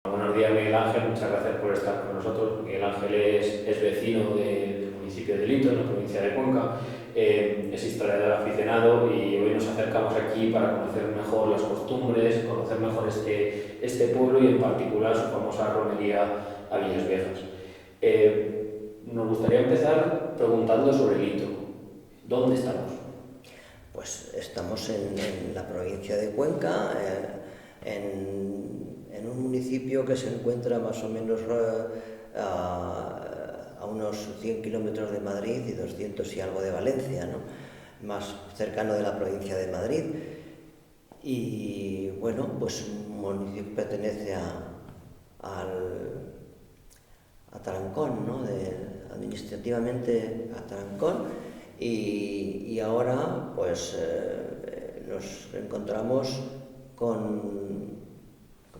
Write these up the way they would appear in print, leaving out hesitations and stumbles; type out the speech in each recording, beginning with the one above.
Buenos días, Miguel Ángel, muchas gracias por estar con nosotros. Miguel Ángel es vecino del municipio de Lito, en la provincia de Cuenca, es historiador aficionado y hoy nos acercamos aquí para conocer mejor las costumbres, conocer mejor este pueblo y en particular su famosa romería a Villas Viejas. Nos gustaría empezar preguntando sobre Lito. ¿Dónde estamos? Pues estamos en la provincia de Cuenca, en un municipio que se encuentra más o menos a unos 100 kilómetros de Madrid y 200 y algo de Valencia, ¿no? Más cercano de la provincia de Madrid. Y bueno, pues un municipio pertenece a Tarancón, ¿no? Administrativamente a Tarancón. Y ahora pues nos encontramos con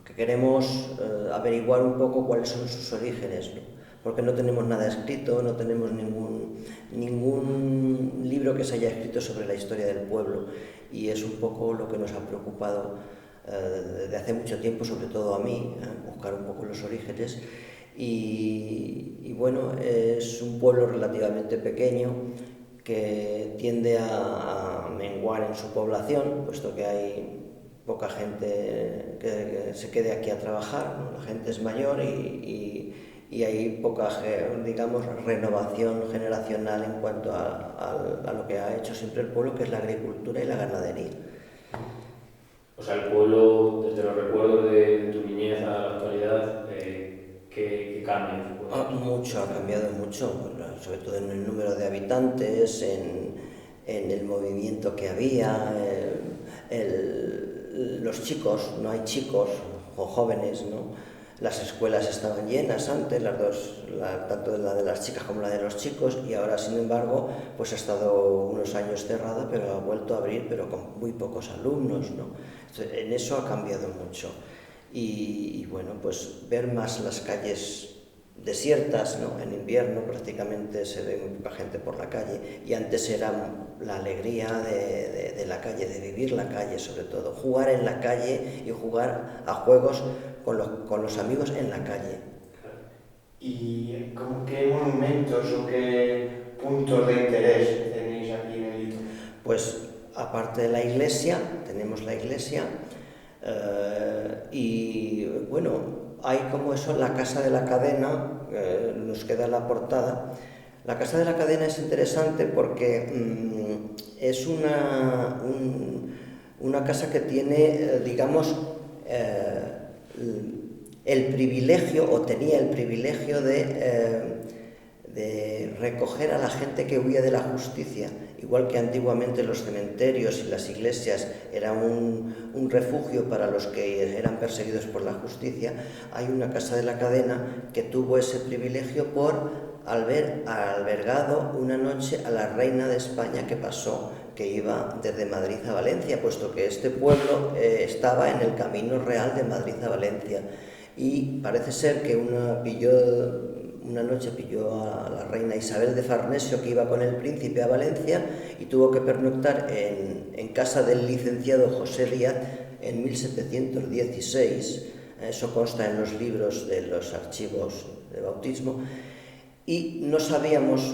que queremos averiguar un poco cuáles son sus orígenes, ¿no? Porque no tenemos nada escrito, no tenemos ningún libro que se haya escrito sobre la historia del pueblo, y es un poco lo que nos ha preocupado desde hace mucho tiempo, sobre todo a mí, buscar un poco los orígenes. Y bueno, es un pueblo relativamente pequeño que tiende a menguar en su población, puesto que hay poca gente que se quede aquí a trabajar, ¿no? La gente es mayor y hay poca, digamos, renovación generacional en cuanto a lo que ha hecho siempre el pueblo, que es la agricultura y la ganadería. O sea, el pueblo, desde los recuerdos de tu niñez a la actualidad, ¿qué cambios Mucho, ha cambiado mucho, sobre todo en el número de habitantes, en el movimiento que había, los chicos, no hay chicos o jóvenes, ¿no? Las escuelas estaban llenas antes, tanto la de las chicas como la de los chicos, y ahora, sin embargo, pues ha estado unos años cerrada, pero ha vuelto a abrir, pero con muy pocos alumnos, ¿no? Entonces, en eso ha cambiado mucho. Y bueno, pues ver más las calles desiertas, ¿no? En invierno prácticamente se ve muy poca gente por la calle, y antes era la alegría de la calle, de vivir la calle, sobre todo jugar en la calle y jugar a juegos con los amigos en la calle. ¿Y como qué monumentos o qué puntos de interés tenéis aquí en el Lito? Pues aparte de la iglesia, tenemos la iglesia, y bueno, hay como eso, la Casa de la Cadena, nos queda la portada. La Casa de la Cadena es interesante porque es una casa que tiene, digamos, el privilegio, o tenía el privilegio de recoger a la gente que huía de la justicia. Igual que antiguamente los cementerios y las iglesias eran un refugio para los que eran perseguidos por la justicia, hay una Casa de la Cadena que tuvo ese privilegio por haber albergado una noche a la reina de España que pasó, que iba desde Madrid a Valencia, puesto que este pueblo estaba en el camino real de Madrid a Valencia. Y parece ser que una noche pilló a la reina Isabel de Farnesio, que iba con el príncipe a Valencia, y tuvo que pernoctar en casa del licenciado José Díaz en 1716. Eso consta en los libros de los archivos de bautismo. Y no sabíamos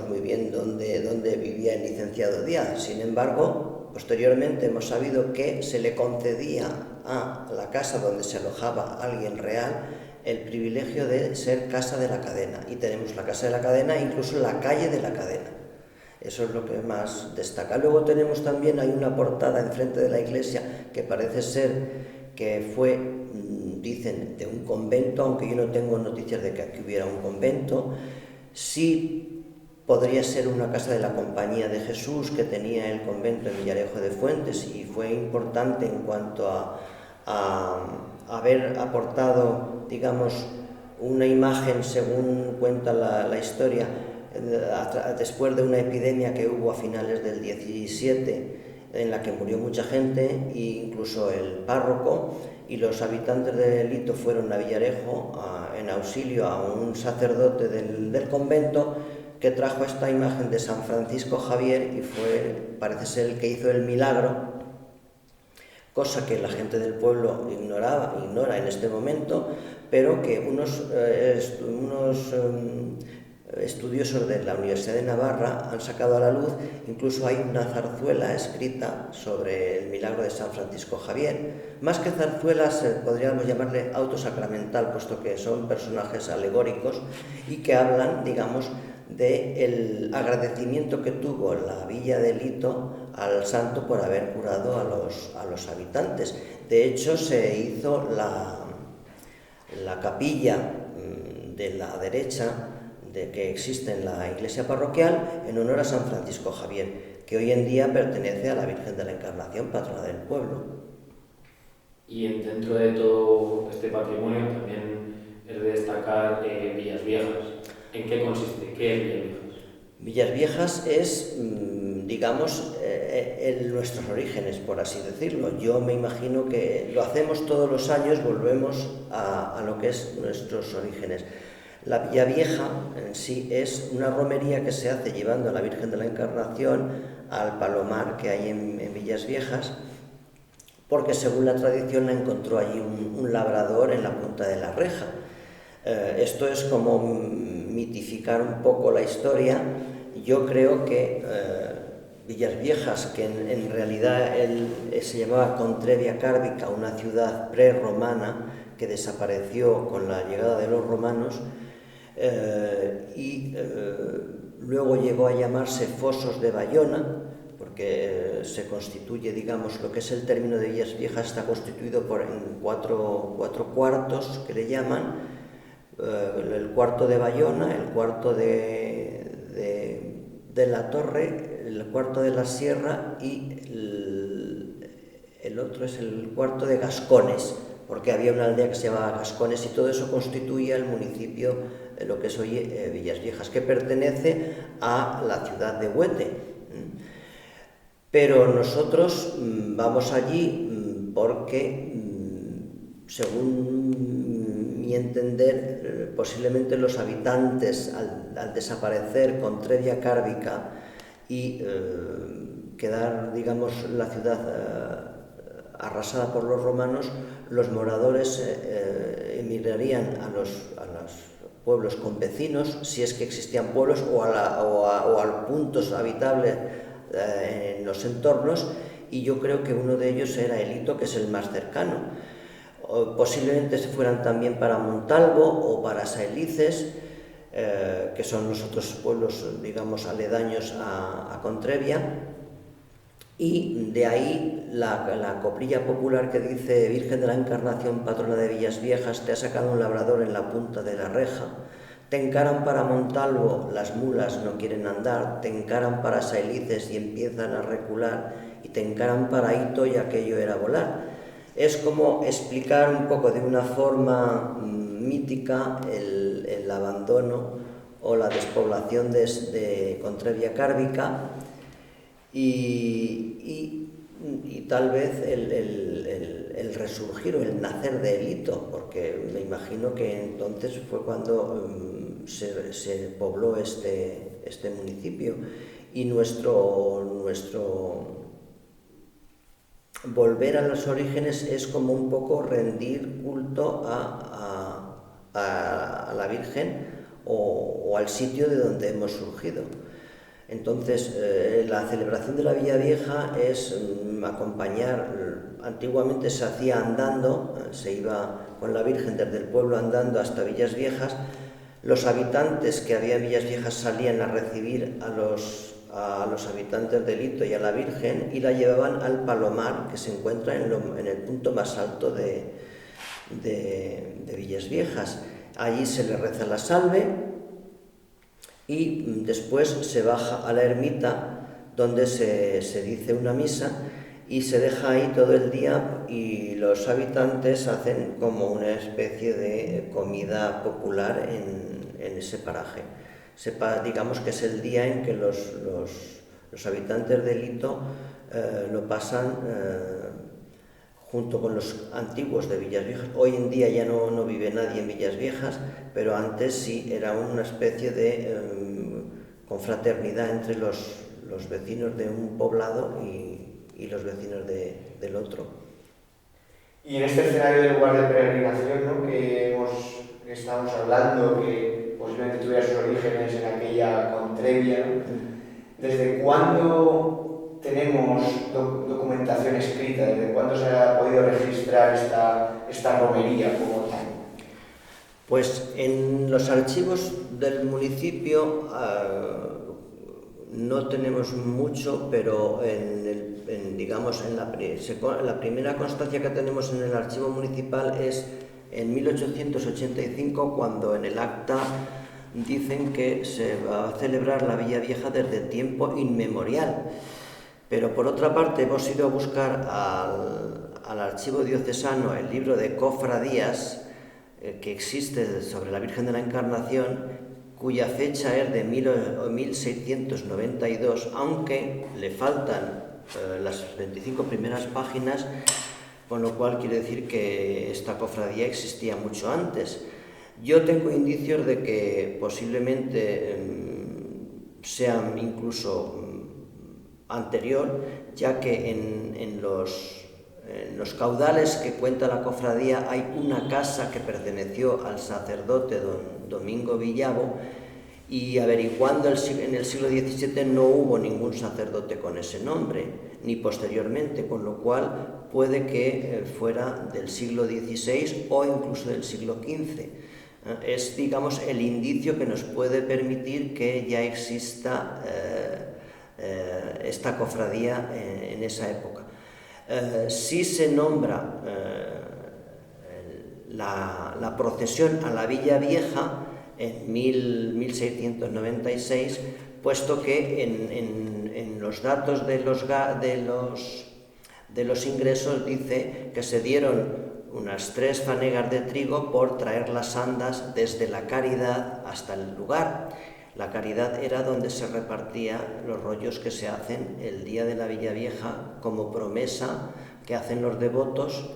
muy bien dónde vivía el licenciado Díaz. Sin embargo, posteriormente hemos sabido que se le concedía a la casa donde se alojaba alguien real el privilegio de ser Casa de la Cadena. Y tenemos la Casa de la Cadena e incluso la calle de la Cadena. Eso es lo que más destaca. Luego tenemos también, hay una portada enfrente de la iglesia que parece ser que fue, dicen, de un convento, aunque yo no tengo noticias de que aquí hubiera un convento. Sí podría ser una casa de la Compañía de Jesús que tenía el convento en Villarejo de Fuentes, y fue importante en cuanto a haber aportado, digamos, una imagen, según cuenta la historia, después de una epidemia que hubo a finales del 17, en la que murió mucha gente, e incluso el párroco y los habitantes de Lito fueron a Villarejo en auxilio a un sacerdote del convento, que trajo esta imagen de San Francisco Javier, y parece ser el que hizo el milagro cosa que la gente del pueblo ignora en este momento, pero que unos estudiosos de la Universidad de Navarra han sacado a la luz. Incluso hay una zarzuela escrita sobre el milagro de San Francisco Javier. Más que zarzuelas, podríamos llamarle autosacramental, puesto que son personajes alegóricos y que hablan, digamos, del agradecimiento que tuvo la villa de Lito al santo por haber curado a los habitantes. De hecho, se hizo la capilla de la derecha que existe en la iglesia parroquial en honor a San Francisco Javier, que hoy en día pertenece a la Virgen de la Encarnación, patrona del pueblo. Y dentro de todo este patrimonio también es de destacar Villas Viejas. ¿En qué consiste? ¿Qué es Villas Viejas? Villas Viejas es, digamos, nuestros orígenes, por así decirlo. Yo me imagino que lo hacemos todos los años, volvemos a lo que es nuestros orígenes. La Villa Vieja en sí es una romería que se hace llevando a la Virgen de la Encarnación al palomar que hay en Villas Viejas, porque según la tradición la encontró allí un labrador en la punta de la reja. Esto es como mitificar un poco la historia. Yo creo que Villas Viejas, que en realidad se llamaba Contrevia Cárbica, una ciudad prerromana que desapareció con la llegada de los romanos, luego llegó a llamarse Fosos de Bayona, porque se constituye, digamos, lo que es el término de Villas Viejas está constituido en cuatro cuartos que le llaman, el cuarto de Bayona, el cuarto de la Torre, el cuarto de la Sierra y el otro es el cuarto de Gascones, porque había una aldea que se llamaba Gascones y todo eso constituía el municipio, lo que es hoy Villas Viejas, que pertenece a la ciudad de Huete. Pero nosotros vamos allí porque, según mi entender, posiblemente los habitantes, al desaparecer Contrevia Cárbica y quedar, digamos, la ciudad arrasada por los romanos, los moradores emigrarían a los pueblos convecinos, si es que existían pueblos, o a puntos habitables en los entornos, y yo creo que uno de ellos era Elito, que es el más cercano. Posiblemente se fueran también para Montalvo o para Saelices, que son los otros pueblos, digamos, aledaños a Contrevia. Y de ahí la coplilla popular que dice: Virgen de la Encarnación, patrona de Villas Viejas, te ha sacado un labrador en la punta de la reja. Te encaran para Montalvo, las mulas no quieren andar, te encaran para Saelices y empiezan a recular, y te encaran para Hito y aquello era volar. Es como explicar un poco de una forma mítica el abandono o la despoblación de Contrevia Cárbica, y tal vez el resurgir o el nacer de Elito, porque me imagino que entonces fue cuando se pobló este municipio, y nuestro volver a los orígenes es como un poco rendir culto a la Virgen o al sitio de donde hemos surgido. Entonces, la celebración de la Villa Vieja es acompañar. Antiguamente se hacía andando, se iba con la Virgen desde el pueblo andando hasta Villas Viejas. Los habitantes que había en Villas Viejas salían a recibir a los habitantes del Hito y a la Virgen, y la llevaban al palomar, que se encuentra en el punto más alto de Villas Viejas. Allí se le reza la salve, y después se baja a la ermita, donde se dice una misa y se deja ahí todo el día, y los habitantes hacen como una especie de comida popular en ese paraje. Digamos que es el día en que los habitantes del Hito lo pasan junto con los antiguos de Villas Viejas. Hoy en día ya no vive nadie en Villas Viejas, pero antes sí era una especie de confraternidad entre los vecinos de un poblado y los vecinos del otro. Y en este escenario del lugar de peregrinación, ¿no? que estamos hablando, que posiblemente tuviera sus orígenes en aquella Contrevia, ¿no? ¿Desde cuándo tenemos documentación escrita? ¿Desde cuándo se ha podido registrar esta romería como tal? Pues en los archivos del municipio no tenemos mucho, pero la primera constancia que tenemos en el archivo municipal es en 1885, cuando en el acta dicen que se va a celebrar la Villa Vieja desde tiempo inmemorial. Pero por otra parte hemos ido a buscar al archivo diocesano el libro de cofradías que existe sobre la Virgen de la Encarnación, cuya fecha es de 1692, aunque le faltan las 25 primeras páginas, con lo cual quiere decir que esta cofradía existía mucho antes. Yo tengo indicios de que posiblemente sea incluso anterior, ya que en los caudales que cuenta la cofradía hay una casa que perteneció al sacerdote don Domingo Villavo, y averiguando en el siglo XVII no hubo ningún sacerdote con ese nombre, ni posteriormente, con lo cual puede que fuera del siglo XVI o incluso del siglo XV. Es, digamos, el indicio que nos puede permitir que ya exista esta cofradía en esa época. Sí se nombra la procesión a la Villa Vieja en 1696, puesto que en los datos de los ingresos dice que se dieron unas 3 fanegas de trigo por traer las andas desde la Caridad hasta el lugar. La Caridad era donde se repartían los rollos que se hacen el día de la Villa Vieja como promesa que hacen los devotos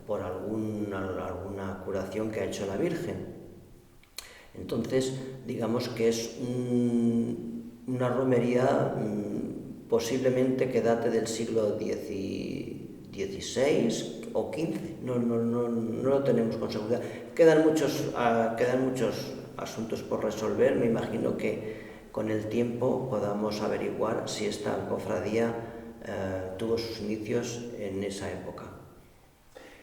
por alguna curación que ha hecho la Virgen. Entonces, digamos que es una romería posiblemente que date del siglo XVI o XV, no lo tenemos con seguridad. Quedan muchos asuntos por resolver. Me imagino que con el tiempo podamos averiguar si esta cofradía tuvo sus inicios en esa época.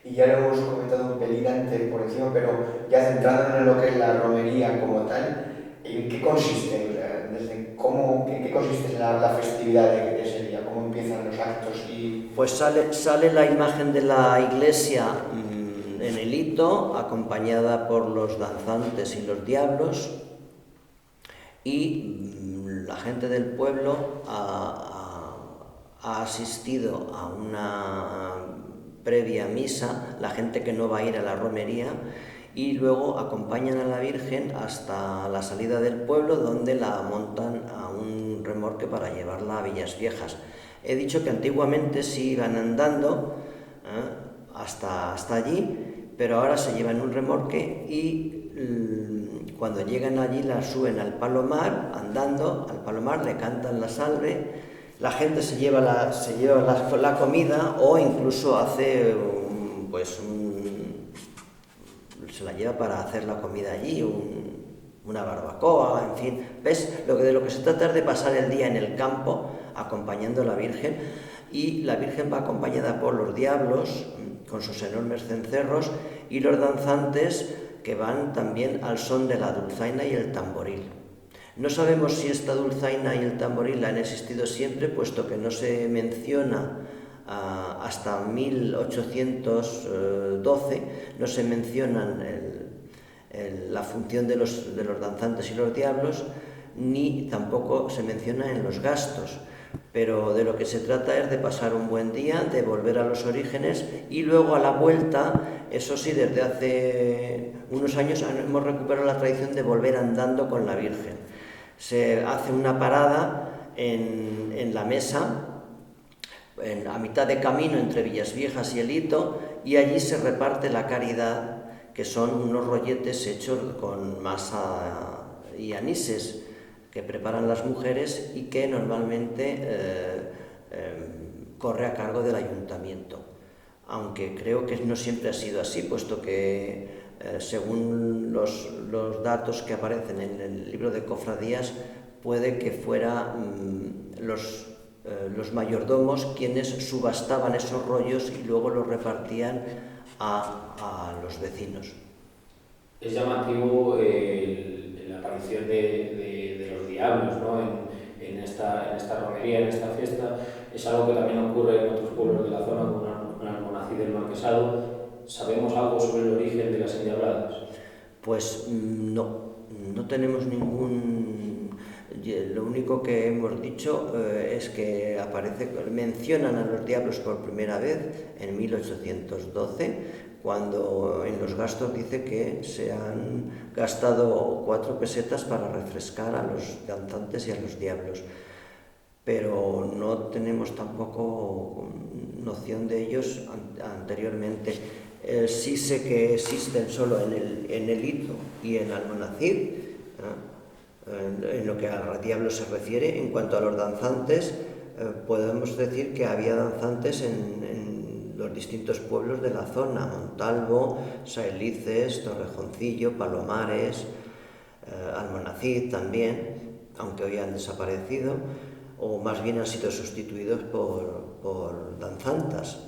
Y ya lo hemos comentado un pelín antes por encima, pero ya centrándonos en lo que es la romería como tal, ¿en qué consiste? O sea, ¿qué consiste la festividad de ese día? ¿Cómo empiezan los actos? Pues sale la imagen de la iglesia en el hito, acompañada por los danzantes y los diablos, y la gente del pueblo ha asistido a una previa misa, la gente que no va a ir a la romería, y luego acompañan a la Virgen hasta la salida del pueblo, donde la montan a un remolque para llevarla a Villas Viejas. He dicho que antiguamente sí iban andando hasta allí, pero ahora se llevan un remolque y cuando llegan allí la suben al Palomar, andando al Palomar, le cantan la salve. La gente se lleva la comida, o incluso hace se la lleva para hacer la comida allí, una barbacoa, en fin. ¿Ves? De lo que se trata es de pasar el día en el campo acompañando a la Virgen, y la Virgen va acompañada por los diablos con sus enormes cencerros y los danzantes que van también al son de la dulzaina y el tamboril. No sabemos si esta dulzaina y el tamboril han existido siempre, puesto que no se menciona hasta 1812, no se mencionan la función de los danzantes y los diablos, ni tampoco se menciona en los gastos. Pero de lo que se trata es de pasar un buen día, de volver a los orígenes, y luego a la vuelta, eso sí, desde hace unos años hemos recuperado la tradición de volver andando con la Virgen. Se hace una parada en la mesa, a mitad de camino entre Villas Viejas y el Hito, y allí se reparte la caridad, que son unos rolletes hechos con masa y anises que preparan las mujeres y que normalmente corre a cargo del ayuntamiento. aunque creo que no siempre ha sido así, puesto que según los datos que aparecen en el libro de cofradías, puede que fueran los mayordomos quienes subastaban esos rollos y luego los repartían a los vecinos. Es llamativo la aparición de los diablos, ¿no? en esta romería, en esta fiesta. Es algo que también ocurre en otros pueblos de la zona, como en Almonacid del Marquesado. ¿Sabemos algo sobre el origen de las endiabladas? Pues no tenemos ningún... Lo único que hemos dicho es que mencionan a los diablos por primera vez en 1812, cuando en los gastos dice que se han gastado 4 pesetas para refrescar a los danzantes y a los diablos. Pero no tenemos tampoco noción de ellos anteriormente. Sí sé que existen solo en el Hito y en Almonacid, en lo que a diablos se refiere. En cuanto a los danzantes, podemos decir que había danzantes en los distintos pueblos de la zona: Montalvo, Saelices, Torrejoncillo, Palomares, Almonacid también, aunque hoy han desaparecido, o más bien han sido sustituidos por danzantas.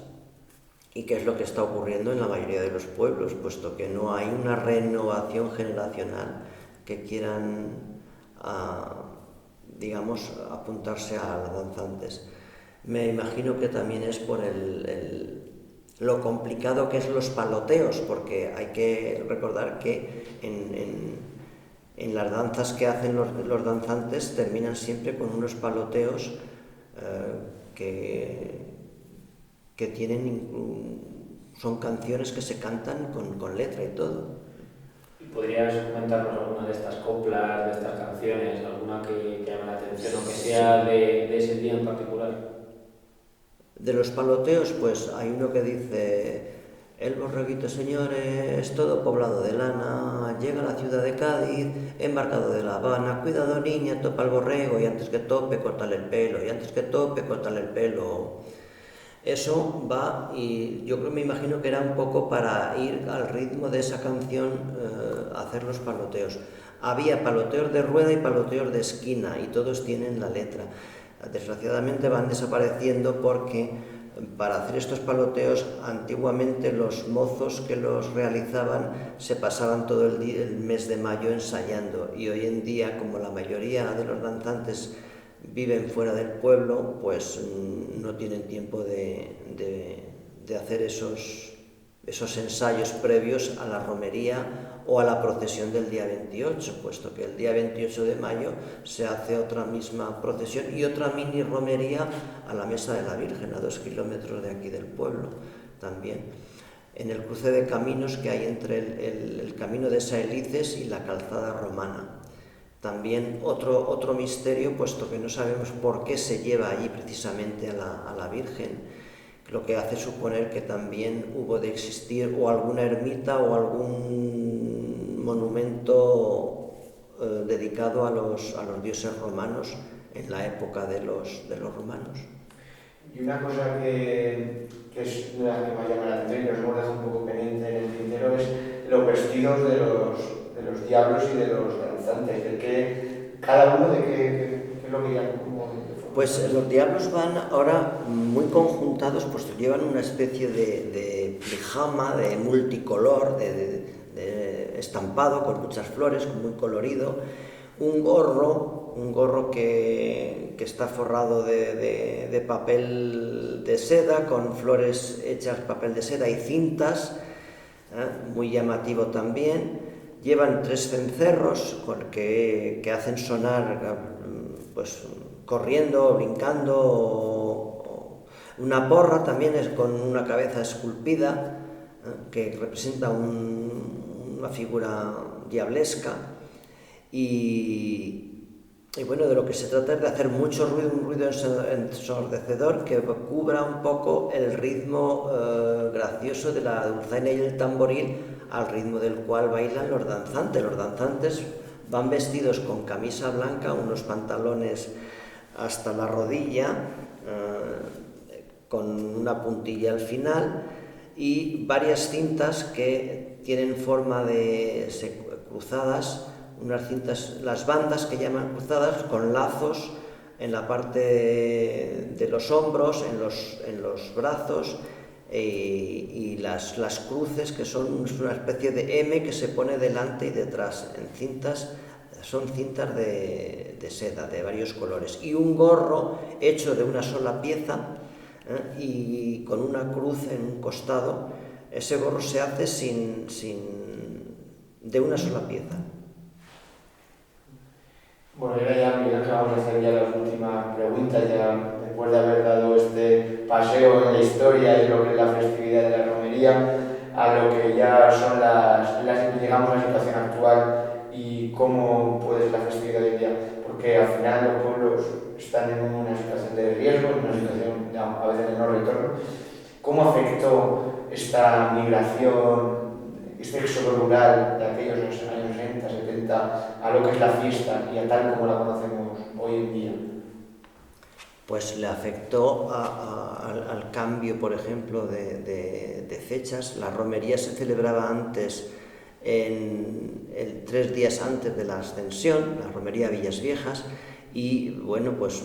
¿Y qué es lo que está ocurriendo en la mayoría de los pueblos? Puesto que no hay una renovación generacional que quieran, digamos, apuntarse a las danzantes. Me imagino que también es por lo complicado que es los paloteos, porque hay que recordar que en las danzas que hacen los danzantes terminan siempre con unos paloteos que son canciones que se cantan con letra y todo. ¿Podrías comentarnos alguna de estas coplas, de estas canciones, alguna que llame la atención, o que sea de ese día en particular? De los paloteos, pues hay uno que dice: el borreguito, señores, todo poblado de lana, llega a la ciudad de Cádiz, embarcado de La Habana, cuidado niña, topa el borrego, y antes que tope, córtale el pelo, y antes que tope, córtale el pelo. Eso va, y yo me imagino que era un poco para ir al ritmo de esa canción, hacer los paloteos. Había paloteos de rueda y paloteos de esquina, y todos tienen la letra. Desgraciadamente van desapareciendo porque para hacer estos paloteos antiguamente los mozos que los realizaban se pasaban todo el mes de mayo ensayando, y hoy en día, como la mayoría de los danzantes viven fuera del pueblo, pues no tienen tiempo de hacer esos ensayos previos a la romería o a la procesión del día 28, puesto que el día 28 de mayo se hace otra misma procesión y otra mini romería a la Mesa de la Virgen, a 2 kilómetros de aquí del pueblo también, en el cruce de caminos que hay entre el camino de Saelices y la calzada romana. También otro misterio, puesto que no sabemos por qué se lleva allí precisamente a la Virgen, lo que hace suponer que también hubo de existir o alguna ermita o algún monumento dedicado a los dioses romanos en la época de los romanos. Y una cosa que es la que me llama la atención y que os hemos dejado un poco pendiente en el tintero es los vestidos de los diablos y de los danzantes, de que cada uno de qué es lo que llaman. Pues los diablos van ahora muy conjuntados, pues llevan una especie de pijama de multicolor, de estampado con muchas flores, muy colorido, un gorro que está forrado de papel de seda, con flores hechas papel de seda y cintas, muy llamativo también. Llevan 3 cencerros que hacen sonar, pues, corriendo, brincando. Una porra también es con una cabeza esculpida, que representa una figura diablesca. Y bueno, de lo que se trata es de hacer mucho ruido, un ruido ensordecedor que cubra un poco el ritmo gracioso de la dulzaina y el tamboril, al ritmo del cual bailan los danzantes. Los danzantes van vestidos con camisa blanca, unos pantalones hasta la rodilla, con una puntilla al final, y varias cintas que tienen forma de cruzadas, unas cintas, las bandas que llaman cruzadas, con lazos en la parte de los hombros, en los brazos, y las cruces, que son una especie de M que se pone delante y detrás en cintas. Son cintas de seda de varios colores, y un gorro hecho de una sola pieza, y con una cruz en un costado. Ese gorro se hace de una sola pieza. Bueno, y ahora ya, Miguel Ángel, vamos a hacer ya las últimas preguntas, ya después de haber dado este paseo en la historia de lo que es la festividad de la romería, a lo que ya son llegamos a la situación actual y cómo puede ser la festividad hoy en día, porque al final los pueblos están en una situación de riesgo, en una situación a veces de no retorno. ¿Cómo afectó esta migración, este éxodo rural de aquellos años 60, 70 a lo que es la fiesta y a tal como la conocemos hoy en día? Pues le afectó al cambio, por ejemplo, de fechas. La romería se celebraba antes, 3 días antes de la Ascensión, la romería Villas Viejas, y bueno, pues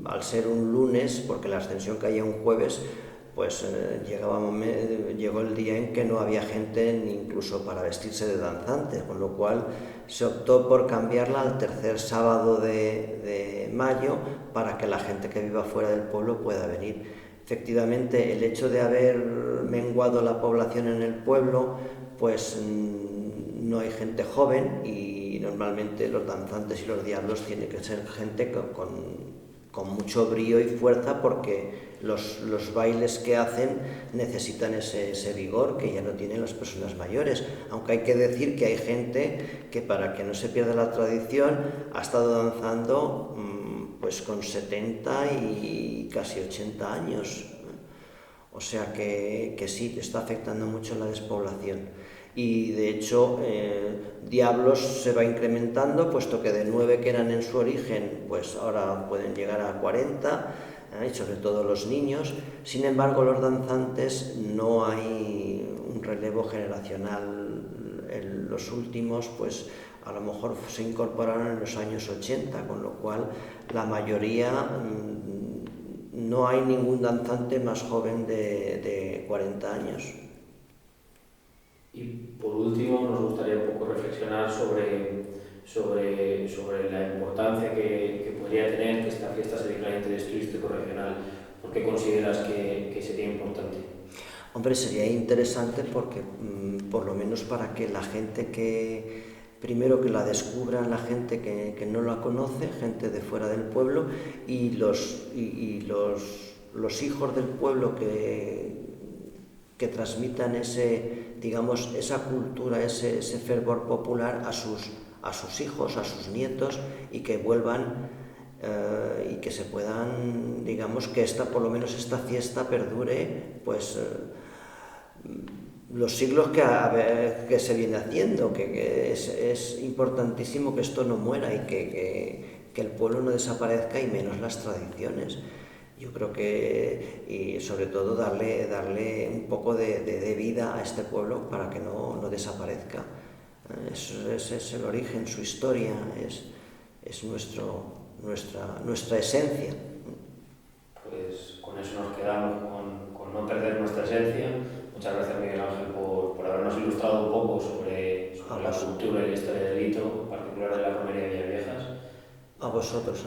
al ser un lunes, porque la Ascensión caía un jueves, pues llegó el día en que no había gente ni incluso para vestirse de danzante, con lo cual se optó por cambiarla al tercer sábado de mayo para que la gente que viva fuera del pueblo pueda venir. Efectivamente, el hecho de haber menguado la población en el pueblo, pues no hay gente joven, y normalmente los danzantes y los diablos tienen que ser gente con mucho brío y fuerza, porque los bailes que hacen necesitan ese vigor que ya no tienen las personas mayores, aunque hay que decir que hay gente que, para que no se pierda la tradición, ha estado danzando pues con 70 y casi 80 años, o sea que sí, está afectando mucho la despoblación. Y de hecho diablos se va incrementando, puesto que de 9 que eran en su origen, pues ahora pueden llegar a 40, y sobre todo los niños. Sin embargo, los danzantes no hay un relevo generacional. Los últimos, pues a lo mejor se incorporaron en los años 80, con lo cual la mayoría, no hay ningún danzante más joven de 40 años. Y por último, nos gustaría un poco reflexionar sobre la importancia que podría tener que esta fiesta se declare de interés turístico regional. ¿Por qué consideras que sería importante? Hombre, sería interesante porque, por lo menos para que la gente primero que la descubra, la gente que no la conoce, gente de fuera del pueblo, y los hijos del pueblo que transmitan esa cultura, ese fervor popular a sus hijos, a sus nietos, y que vuelvan y que se puedan, que por lo menos esta fiesta perdure, pues los siglos que se viene haciendo, que es importantísimo que esto no muera y que el pueblo no desaparezca, y menos las tradiciones. Yo creo que, y sobre todo, darle un poco de vida a este pueblo para que no desaparezca. Ese es el origen, su historia, es nuestra esencia. Pues con eso nos quedamos, con no perder nuestra esencia. Muchas gracias, Miguel Ángel, por habernos ilustrado un poco sobre la cultura y la historia del Lito, en particular de la romería de Villas Viejas. A vosotros.